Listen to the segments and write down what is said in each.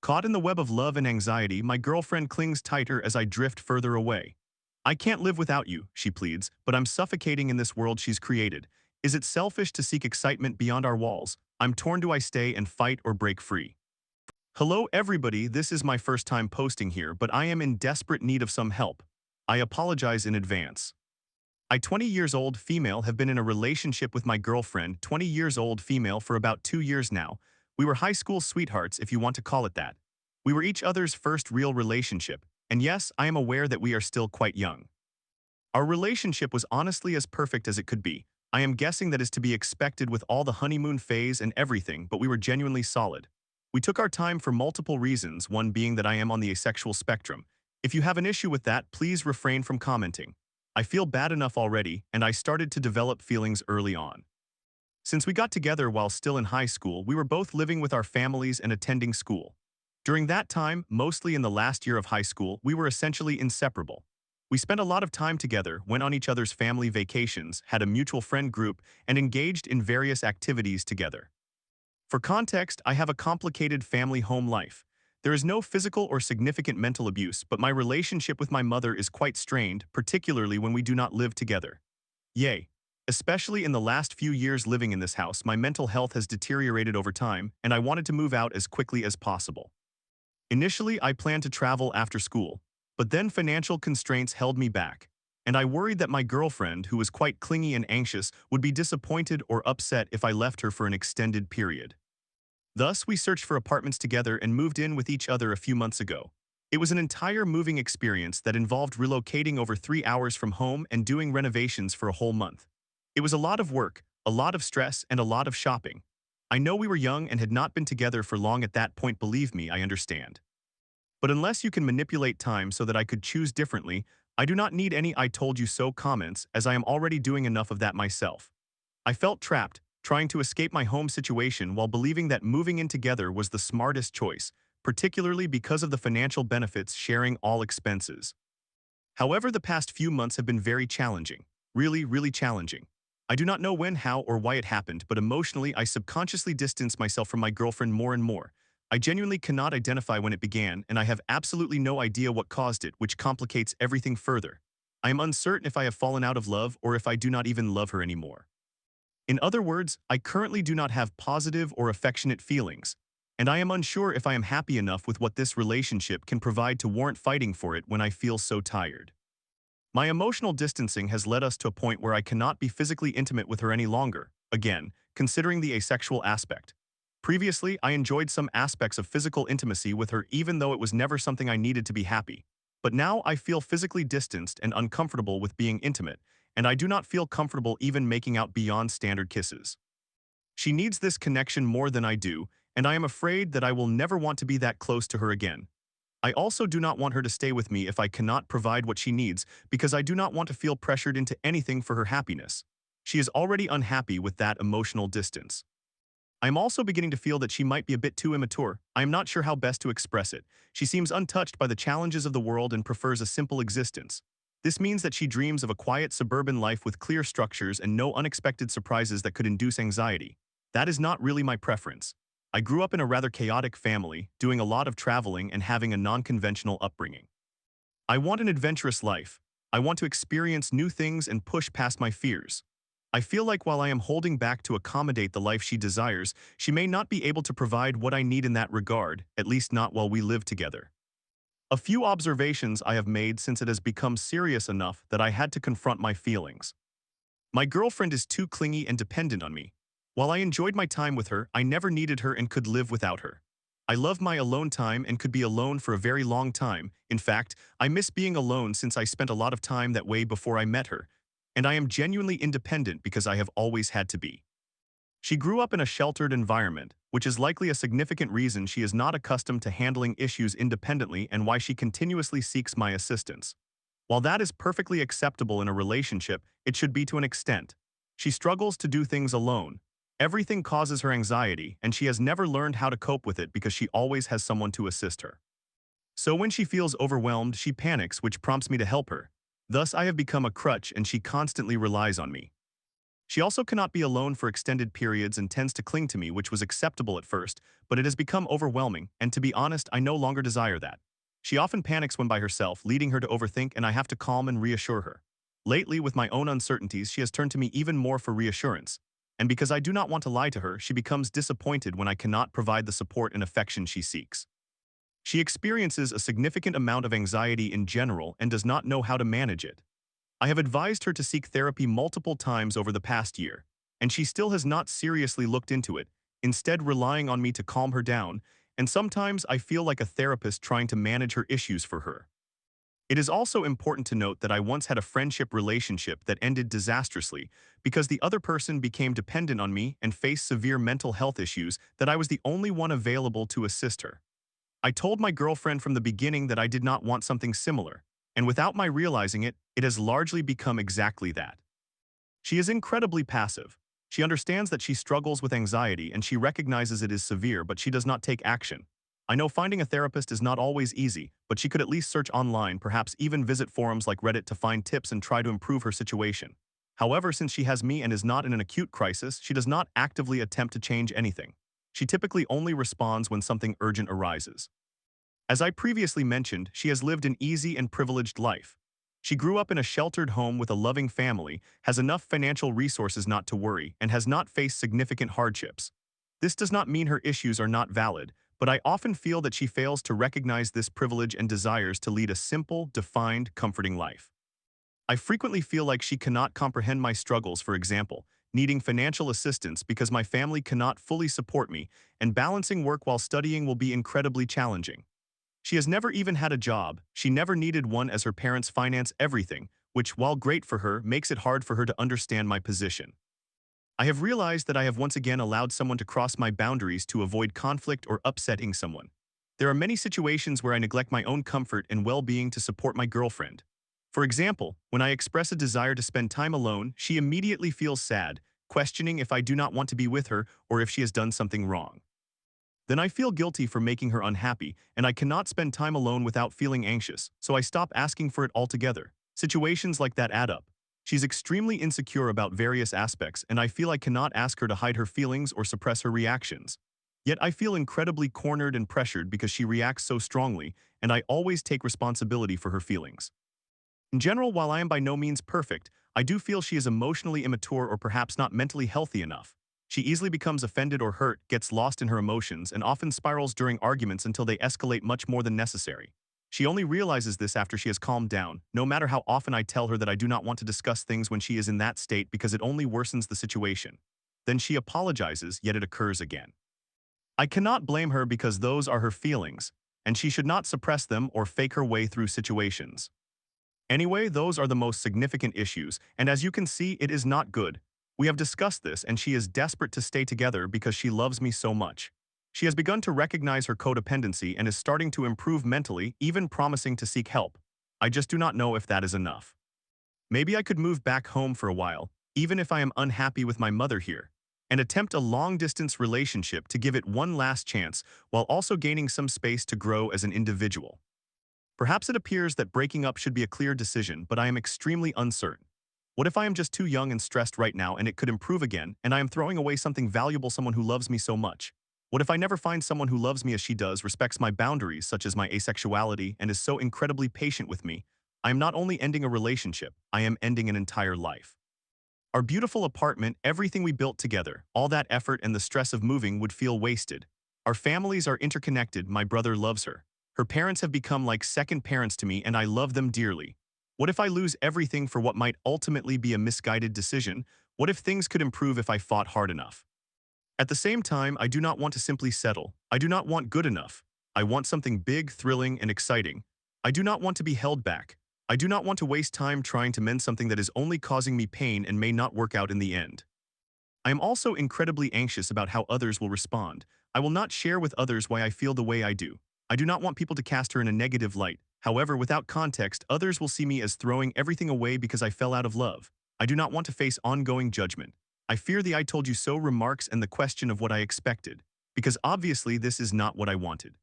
Caught in the web of love and anxiety, my girlfriend clings tighter as I drift further away. I can't live without you, she pleads, but I'm suffocating in this world she's created. Is it selfish to seek excitement beyond our walls? I'm torn. Do I stay and fight or break free? Hello everybody, this is my first time posting here, but I am in desperate need of some help. I apologize in advance. I 20 years old female have been in a relationship with my girlfriend 20 years old female for about 2 years now. We were high school sweethearts if you want to call it that. We were each other's first real relationship, and yes, I am aware that we are still quite young. Our relationship was honestly as perfect as it could be. I am guessing that is to be expected with all the honeymoon phase and everything, but we were genuinely solid. We took our time for multiple reasons, one being that I am on the asexual spectrum. If you have an issue with that, please refrain from commenting. I feel bad enough already, and I started to develop feelings early on. Since we got together while still in high school, we were both living with our families and attending school. During that time, mostly in the last year of high school, we were essentially inseparable. We spent a lot of time together, went on each other's family vacations, had a mutual friend group, and engaged in various activities together. For context, I have a complicated family home life. There is no physical or significant mental abuse, but my relationship with my mother is quite strained, particularly when we do not live together. Yay. Especially in the last few years living in this house, my mental health has deteriorated over time, and I wanted to move out as quickly as possible. Initially, I planned to travel after school, but then financial constraints held me back, and I worried that my girlfriend, who was quite clingy and anxious, would be disappointed or upset if I left her for an extended period. Thus, we searched for apartments together and moved in with each other a few months ago. It was an entire moving experience that involved relocating over 3 hours from home and doing renovations for a whole month. It was a lot of work, a lot of stress, and a lot of shopping. I know we were young and had not been together for long at that point, believe me, I understand. But unless you can manipulate time so that I could choose differently, I do not need any "I told you so" comments, as I am already doing enough of that myself. I felt trapped, trying to escape my home situation while believing that moving in together was the smartest choice, particularly because of the financial benefits sharing all expenses. However, the past few months have been very challenging. Really, really challenging. I do not know when, how, or why it happened, but emotionally I subconsciously distanced myself from my girlfriend more and more. I genuinely cannot identify when it began, and I have absolutely no idea what caused it, which complicates everything further. I am uncertain if I have fallen out of love or if I do not even love her anymore. In other words, I currently do not have positive or affectionate feelings, and I am unsure if I am happy enough with what this relationship can provide to warrant fighting for it when I feel so tired. My emotional distancing has led us to a point where I cannot be physically intimate with her any longer, again, considering the asexual aspect. Previously, I enjoyed some aspects of physical intimacy with her even though it was never something I needed to be happy. But now I feel physically distanced and uncomfortable with being intimate, and I do not feel comfortable even making out beyond standard kisses. She needs this connection more than I do, and I am afraid that I will never want to be that close to her again. I also do not want her to stay with me if I cannot provide what she needs, because I do not want to feel pressured into anything for her happiness. She is already unhappy with that emotional distance. I am also beginning to feel that she might be a bit too immature. I am not sure how best to express it. She seems untouched by the challenges of the world and prefers a simple existence. This means that she dreams of a quiet suburban life with clear structures and no unexpected surprises that could induce anxiety. That is not really my preference. I grew up in a rather chaotic family, doing a lot of traveling and having a non-conventional upbringing. I want an adventurous life. I want to experience new things and push past my fears. I feel like while I am holding back to accommodate the life she desires, she may not be able to provide what I need in that regard, at least not while we live together. A few observations I have made since it has become serious enough that I had to confront my feelings. My girlfriend is too clingy and dependent on me. While I enjoyed my time with her, I never needed her and could live without her. I love my alone time and could be alone for a very long time. In fact, I miss being alone since I spent a lot of time that way before I met her, and I am genuinely independent because I have always had to be. She grew up in a sheltered environment, which is likely a significant reason she is not accustomed to handling issues independently and why she continuously seeks my assistance. While that is perfectly acceptable in a relationship, it should be to an extent. She struggles to do things alone. Everything causes her anxiety, and she has never learned how to cope with it because she always has someone to assist her. So when she feels overwhelmed, she panics, which prompts me to help her. Thus, I have become a crutch and she constantly relies on me. She also cannot be alone for extended periods and tends to cling to me, which was acceptable at first, but it has become overwhelming, and to be honest, I no longer desire that. She often panics when by herself, leading her to overthink, and I have to calm and reassure her. Lately, with my own uncertainties, she has turned to me even more for reassurance. And because I do not want to lie to her, she becomes disappointed when I cannot provide the support and affection she seeks. She experiences a significant amount of anxiety in general and does not know how to manage it. I have advised her to seek therapy multiple times over the past year, and she still has not seriously looked into it, instead relying on me to calm her down, and sometimes I feel like a therapist trying to manage her issues for her. It is also important to note that I once had a friendship relationship that ended disastrously because the other person became dependent on me and faced severe mental health issues that I was the only one available to assist her. I told my girlfriend from the beginning that I did not want something similar, and without my realizing it, it has largely become exactly that. She is incredibly passive. She understands that she struggles with anxiety and she recognizes it is severe, but she does not take action. I know finding a therapist is not always easy, but she could at least search online, perhaps even visit forums like Reddit to find tips and try to improve her situation. However, since she has me and is not in an acute crisis, she does not actively attempt to change anything. She typically only responds when something urgent arises. As I previously mentioned, she has lived an easy and privileged life. She grew up in a sheltered home with a loving family, has enough financial resources not to worry, and has not faced significant hardships. This does not mean her issues are not valid, but I often feel that she fails to recognize this privilege and desires to lead a simple, defined, comforting life. I frequently feel like she cannot comprehend my struggles, for example, needing financial assistance because my family cannot fully support me, and balancing work while studying will be incredibly challenging. She has never even had a job, she never needed one as her parents finance everything, which, while great for her, makes it hard for her to understand my position. I have realized that I have once again allowed someone to cross my boundaries to avoid conflict or upsetting someone. There are many situations where I neglect my own comfort and well-being to support my girlfriend. For example, when I express a desire to spend time alone, she immediately feels sad, questioning if I do not want to be with her or if she has done something wrong. Then I feel guilty for making her unhappy, and I cannot spend time alone without feeling anxious, so I stop asking for it altogether. Situations like that add up. She's extremely insecure about various aspects, and I feel I cannot ask her to hide her feelings or suppress her reactions. Yet I feel incredibly cornered and pressured because she reacts so strongly, and I always take responsibility for her feelings. In general, while I am by no means perfect, I do feel she is emotionally immature or perhaps not mentally healthy enough. She easily becomes offended or hurt, gets lost in her emotions, and often spirals during arguments until they escalate much more than necessary. She only realizes this after she has calmed down, no matter how often I tell her that I do not want to discuss things when she is in that state because it only worsens the situation. Then she apologizes, yet it occurs again. I cannot blame her because those are her feelings, and she should not suppress them or fake her way through situations. Anyway, those are the most significant issues, and as you can see, it is not good. We have discussed this, and she is desperate to stay together because she loves me so much. She has begun to recognize her codependency and is starting to improve mentally, even promising to seek help. I just do not know if that is enough. Maybe I could move back home for a while, even if I am unhappy with my mother here, and attempt a long-distance relationship to give it one last chance while also gaining some space to grow as an individual. Perhaps it appears that breaking up should be a clear decision, but I am extremely uncertain. What if I am just too young and stressed right now and it could improve again, and I am throwing away something valuable, someone who loves me so much? What if I never find someone who loves me as she does, respects my boundaries, such as my asexuality, and is so incredibly patient with me? I am not only ending a relationship, I am ending an entire life. Our beautiful apartment, everything we built together, all that effort and the stress of moving would feel wasted. Our families are interconnected, my brother loves her. Her parents have become like second parents to me and I love them dearly. What if I lose everything for what might ultimately be a misguided decision? What if things could improve if I fought hard enough? At the same time, I do not want to simply settle. I do not want good enough. I want something big, thrilling, and exciting. I do not want to be held back. I do not want to waste time trying to mend something that is only causing me pain and may not work out in the end. I am also incredibly anxious about how others will respond. I will not share with others why I feel the way I do. I do not want people to cast her in a negative light. However, without context, others will see me as throwing everything away because I fell out of love. I do not want to face ongoing judgment. I fear the "I told you so" remarks and the question of what I expected, because obviously this is not what I wanted.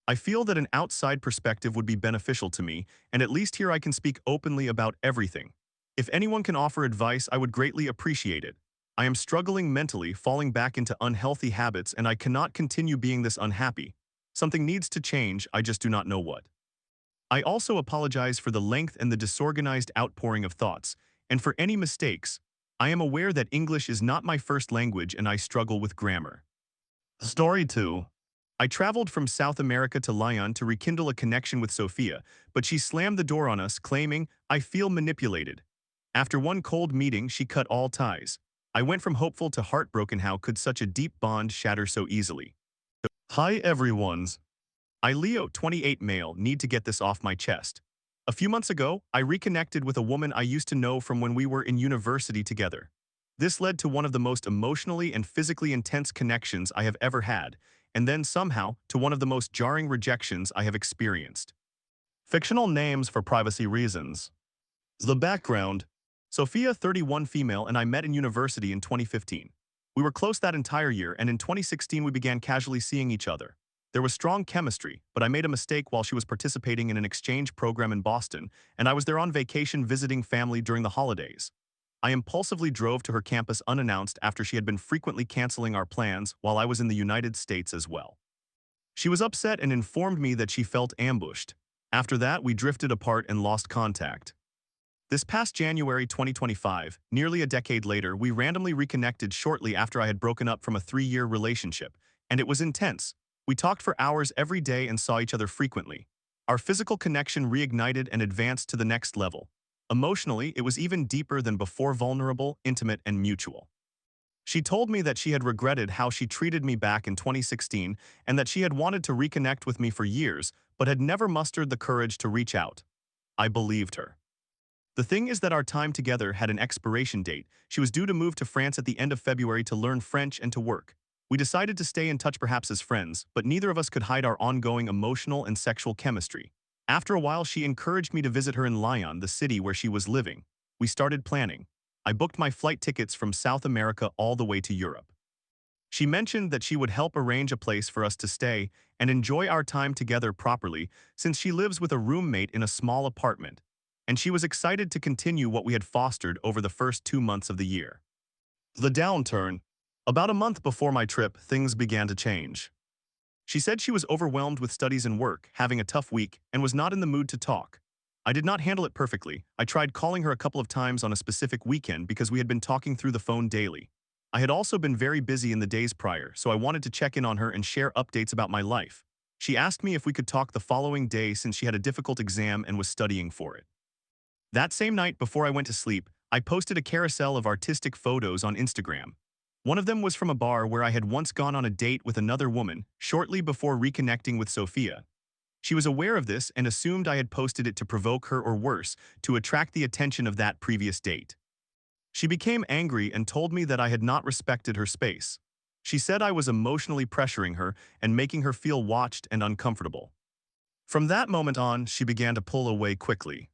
I feel that an outside perspective would be beneficial to me, and at least here I can speak openly about everything. If anyone can offer advice, I would greatly appreciate it. I am struggling mentally, falling back into unhealthy habits, and I cannot continue being this unhappy. Something needs to change, I just do not know what. I also apologize for the length and the disorganized outpouring of thoughts, and for any mistakes. I am aware that English is not my first language and I struggle with grammar. Story 2. I traveled from South America to Lyon to rekindle a connection with Sophia, but she slammed the door on us, claiming, "I feel manipulated." After one cold meeting, she cut all ties. I went from hopeful to heartbroken. How could such a deep bond shatter so easily? Hi everyone's. I Leo 28 male need to get this off my chest. A few months ago, I reconnected with a woman I used to know from when we were in university together. This led to one of the most emotionally and physically intense connections I have ever had, and then somehow to one of the most jarring rejections I have experienced. Fictional names for privacy reasons. The background. Sophia, 31 female, and I met in university in 2015. We were close that entire year, and in 2016 we began casually seeing each other. There was strong chemistry, but I made a mistake while she was participating in an exchange program in Boston, and I was there on vacation visiting family during the holidays. I impulsively drove to her campus unannounced after she had been frequently canceling our plans while I was in the United States as well. She was upset and informed me that she felt ambushed. After that, we drifted apart and lost contact. This past January 2025, nearly a decade later, we randomly reconnected shortly after I had broken up from a 3-year relationship, and it was intense. We talked for hours every day and saw each other frequently. Our physical connection reignited and advanced to the next level. Emotionally, it was even deeper than before, vulnerable, intimate, and mutual. She told me that she had regretted how she treated me back in 2016 and that she had wanted to reconnect with me for years, but had never mustered the courage to reach out. I believed her. The thing is that our time together had an expiration date. She was due to move to France at the end of February to learn French and to work. We decided to stay in touch, perhaps as friends, but neither of us could hide our ongoing emotional and sexual chemistry. After a while, she encouraged me to visit her in Lyon, the city where she was living. We started planning. I booked my flight tickets from South America all the way to Europe. She mentioned that she would help arrange a place for us to stay and enjoy our time together properly, since she lives with a roommate in a small apartment, and she was excited to continue what we had fostered over the first 2 months of the year. The downturn. About a month before my trip, things began to change. She said she was overwhelmed with studies and work, having a tough week, and was not in the mood to talk. I did not handle it perfectly. I tried calling her a couple of times on a specific weekend because we had been talking through the phone daily. I had also been very busy in the days prior, so I wanted to check in on her and share updates about my life. She asked me if we could talk the following day since she had a difficult exam and was studying for it. That same night before I went to sleep, I posted a carousel of artistic photos on Instagram. One of them was from a bar where I had once gone on a date with another woman shortly before reconnecting with Sophia. She was aware of this and assumed I had posted it to provoke her or worse, to attract the attention of that previous date. She became angry and told me that I had not respected her space. She said I was emotionally pressuring her and making her feel watched and uncomfortable. From that moment on, she began to pull away quickly.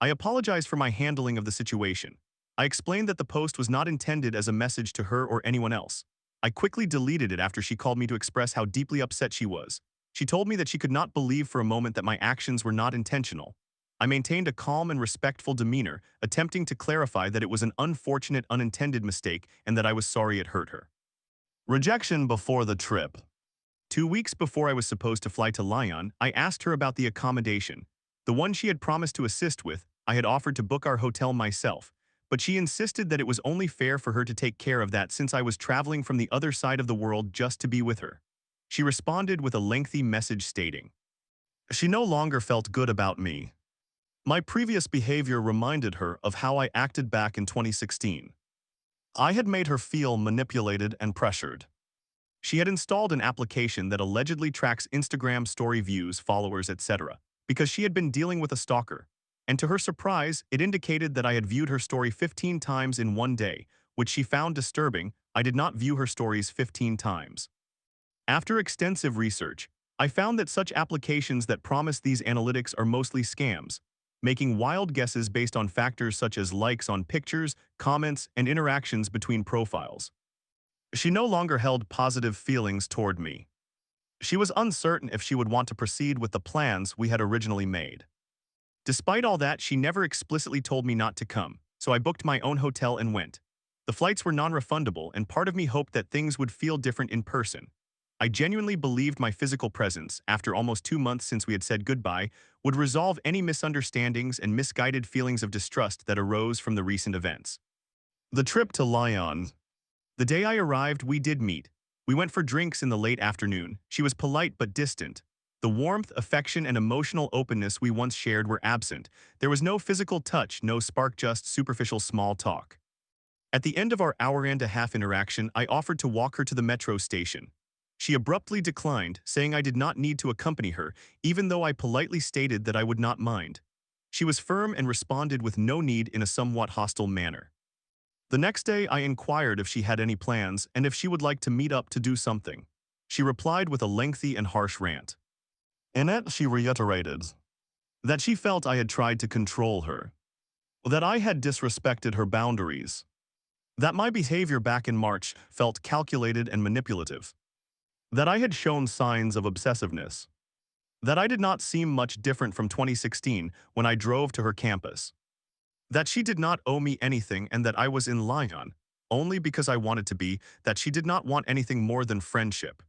I apologized for my handling of the situation. I explained that the post was not intended as a message to her or anyone else. I quickly deleted it after she called me to express how deeply upset she was. She told me that she could not believe for a moment that my actions were not intentional. I maintained a calm and respectful demeanor, attempting to clarify that it was an unfortunate, unintended mistake and that I was sorry it hurt her. Rejection before the trip. 2 weeks before I was supposed to fly to Lyon, I asked her about the accommodation. The one she had promised to assist with, I had offered to book our hotel myself, but she insisted that it was only fair for her to take care of that since I was traveling from the other side of the world just to be with her. She responded with a lengthy message stating, she no longer felt good about me. My previous behavior reminded her of how I acted back in 2016. I had made her feel manipulated and pressured. She had installed an application that allegedly tracks Instagram story views, followers, etc., because she had been dealing with a stalker. And to her surprise, it indicated that I had viewed her story 15 times in one day, which she found disturbing. I did not view her stories 15 times. After extensive research, I found that such applications that promise these analytics are mostly scams, making wild guesses based on factors such as likes on pictures, comments, and interactions between profiles. She no longer held positive feelings toward me. She was uncertain if she would want to proceed with the plans we had originally made. Despite all that, she never explicitly told me not to come. so I booked my own hotel and went. The flights were non-refundable, and part of me hoped that things would feel different in person. I genuinely believed my physical presence, after almost 2 months since we had said goodbye, would resolve any misunderstandings and misguided feelings of distrust that arose from the recent events. The trip to Lyon. The day I arrived, we did meet. We went for drinks in the late afternoon. She was polite but distant. The warmth, affection, and emotional openness we once shared were absent. There was no physical touch, no spark, just superficial small talk. At the end of our hour-and-a-half interaction, I offered to walk her to the metro station. She abruptly declined, saying I did not need to accompany her, even though I politely stated that I would not mind. She was firm and responded with no need in a somewhat hostile manner. The next day, I inquired if she had any plans and if she would like to meet up to do something. She replied with a lengthy and harsh rant. In it, she reiterated that she felt I had tried to control her, that I had disrespected her boundaries, that my behavior back in March felt calculated and manipulative, that I had shown signs of obsessiveness, that I did not seem much different from 2016 when I drove to her campus, that she did not owe me anything and that I was in Lyon only because I wanted to be, that she did not want anything more than friendship,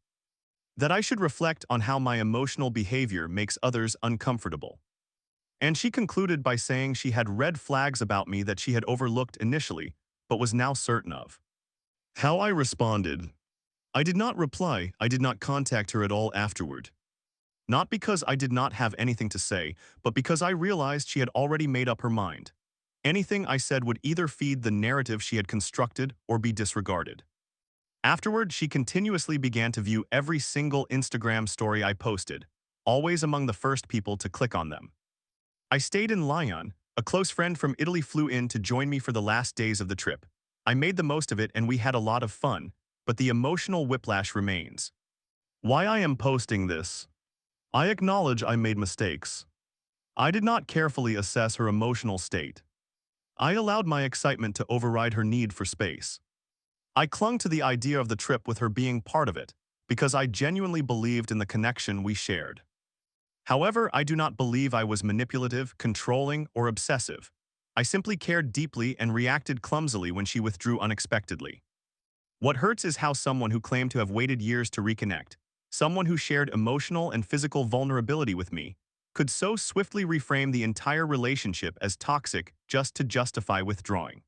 that I should reflect on how my emotional behavior makes others uncomfortable. And she concluded by saying she had red flags about me that she had overlooked initially, but was now certain of. How I responded. I did not reply, I did not contact her at all afterward. Not because I did not have anything to say, but because I realized she had already made up her mind. Anything I said would either feed the narrative she had constructed or be disregarded. Afterward, she continuously began to view every single Instagram story I posted, always among the first people to click on them. I stayed in Lyon. A close friend from Italy flew in to join me for the last days of the trip. I made the most of it and we had a lot of fun, but the emotional whiplash remains. Why I am posting this? I acknowledge I made mistakes. I did not carefully assess her emotional state. I allowed my excitement to override her need for space. I clung to the idea of the trip with her being part of it, because I genuinely believed in the connection we shared. However, I do not believe I was manipulative, controlling, or obsessive. I simply cared deeply and reacted clumsily when she withdrew unexpectedly. What hurts is how someone who claimed to have waited years to reconnect, someone who shared emotional and physical vulnerability with me, could so swiftly reframe the entire relationship as toxic just to justify withdrawing.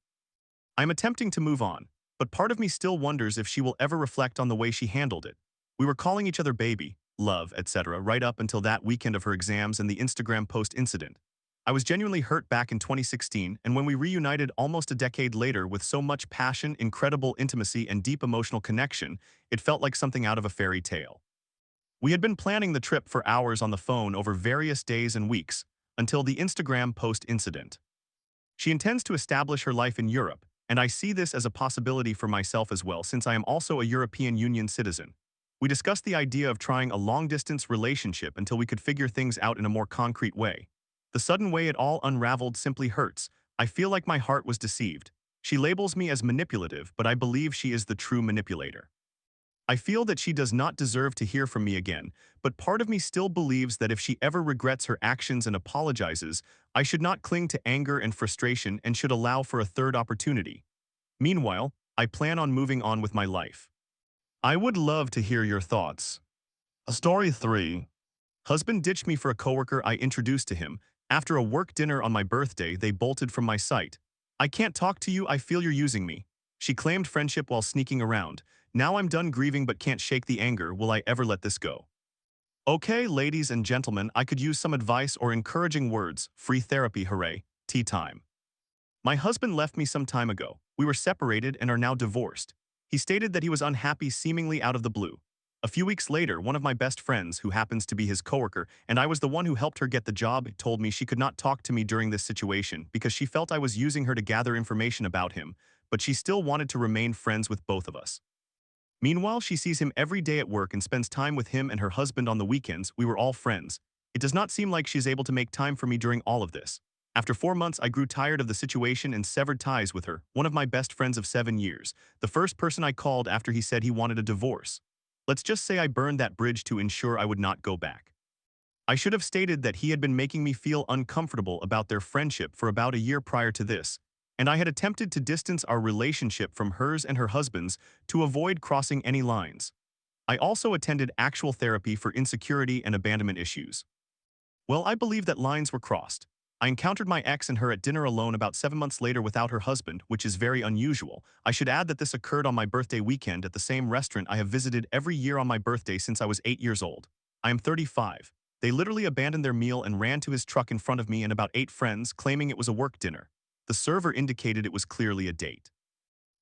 I'm attempting to move on, but part of me still wonders if she will ever reflect on the way she handled it. We were calling each other baby, love, etc. right up until that weekend of her exams and the Instagram post incident. I was genuinely hurt back in 2016, and when we reunited almost a decade later with so much passion, incredible intimacy, and deep emotional connection, it felt like something out of a fairy tale. We had been planning the trip for hours on the phone over various days and weeks, until the Instagram post incident. She intends to establish her life in Europe, and I see this as a possibility for myself as well since I am also a European Union citizen. We discussed the idea of trying a long-distance relationship until we could figure things out in a more concrete way. The sudden way it all unraveled simply hurts. I feel like my heart was deceived. She labels me as manipulative, but I believe she is the true manipulator. I feel that she does not deserve to hear from me again, but part of me still believes that if she ever regrets her actions and apologizes, I should not cling to anger and frustration and should allow for a third opportunity. Meanwhile, I plan on moving on with my life. I would love to hear your thoughts. Story 3. Husband ditched me for a coworker I introduced to him. After a work dinner on my birthday, they bolted from my site. I can't talk to you, I feel you're using me. She claimed friendship while sneaking around. Now I'm done grieving but can't shake the anger. Will I ever let this go? Okay, ladies and gentlemen, I could use some advice or encouraging words. Free therapy, hooray. Tea time. My husband left me some time ago. We were separated and are now divorced. He stated that he was unhappy seemingly out of the blue. A few weeks later, one of my best friends, who happens to be his coworker, and I was the one who helped her get the job, told me she could not talk to me during this situation because she felt I was using her to gather information about him, but she still wanted to remain friends with both of us. Meanwhile, she sees him every day at work and spends time with him and her husband on the weekends. We were all friends. It does not seem like she's able to make time for me during all of this. After 4 months, I grew tired of the situation and severed ties with her, one of my best friends of 7 years, the first person I called after he said he wanted a divorce. Let's just say I burned that bridge to ensure I would not go back. I should have stated that he had been making me feel uncomfortable about their friendship for about a year prior to this, and I had attempted to distance our relationship from hers and her husband's to avoid crossing any lines. I also attended actual therapy for insecurity and abandonment issues. Well, I believe that lines were crossed. I encountered my ex and her at dinner alone about 7 months later without her husband, which is very unusual. I should add that this occurred on my birthday weekend at the same restaurant I have visited every year on my birthday since I was 8 years old. I am 35. They literally abandoned their meal and ran to his truck in front of me and about 8 friends, claiming it was a work dinner. The server indicated it was clearly a date.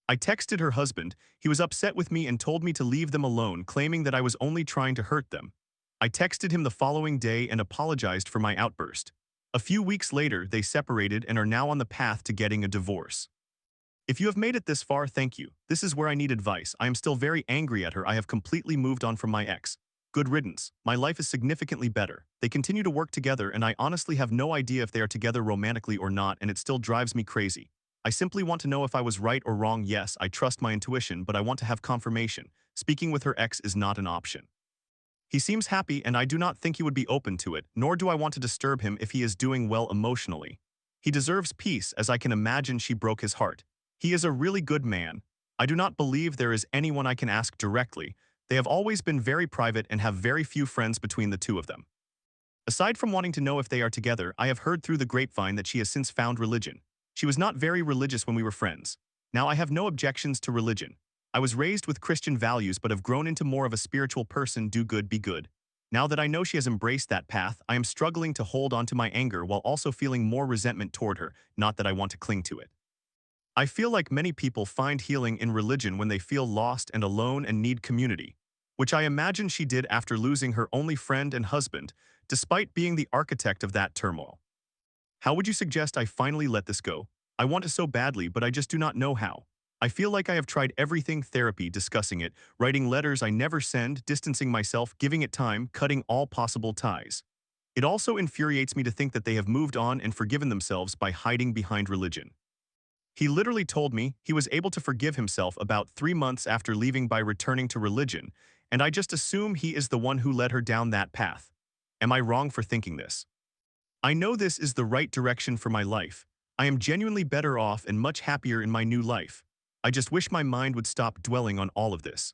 I texted her husband. He was upset with me and told me to leave them alone, claiming that I was only trying to hurt them. I texted him the following day and apologized for my outburst. A few weeks later, they separated and are now on the path to getting a divorce. If you have made it this far, thank you. This is where I need advice. I am still very angry at her. I have completely moved on from my ex. Good riddance. My life is significantly better. They continue to work together and I honestly have no idea if they are together romantically or not, and it still drives me crazy. I simply want to know if I was right or wrong. Yes, I trust my intuition, but I want to have confirmation. Speaking with her ex is not an option. He seems happy and I do not think he would be open to it, nor do I want to disturb him if he is doing well emotionally. He deserves peace, as I can imagine she broke his heart. He is a really good man. I do not believe there is anyone I can ask directly. They have always been very private and have very few friends between the two of them. Aside from wanting to know if they are together, I have heard through the grapevine that she has since found religion. She was not very religious when we were friends. Now I have no objections to religion. I was raised with Christian values but have grown into more of a spiritual person. Do good, be good. Now that I know she has embraced that path, I am struggling to hold on to my anger while also feeling more resentment toward her, not that I want to cling to it. I feel like many people find healing in religion when they feel lost and alone and need community, which I imagine she did after losing her only friend and husband, despite being the architect of that turmoil. How would you suggest I finally let this go? I want it so badly, but I just do not know how. I feel like I have tried everything: therapy, discussing it, writing letters I never send, distancing myself, giving it time, cutting all possible ties. It also infuriates me to think that they have moved on and forgiven themselves by hiding behind religion. He literally told me he was able to forgive himself about 3 months after leaving by returning to religion, and I just assume he is the one who led her down that path. Am I wrong for thinking this? I know this is the right direction for my life. I am genuinely better off and much happier in my new life. I just wish my mind would stop dwelling on all of this.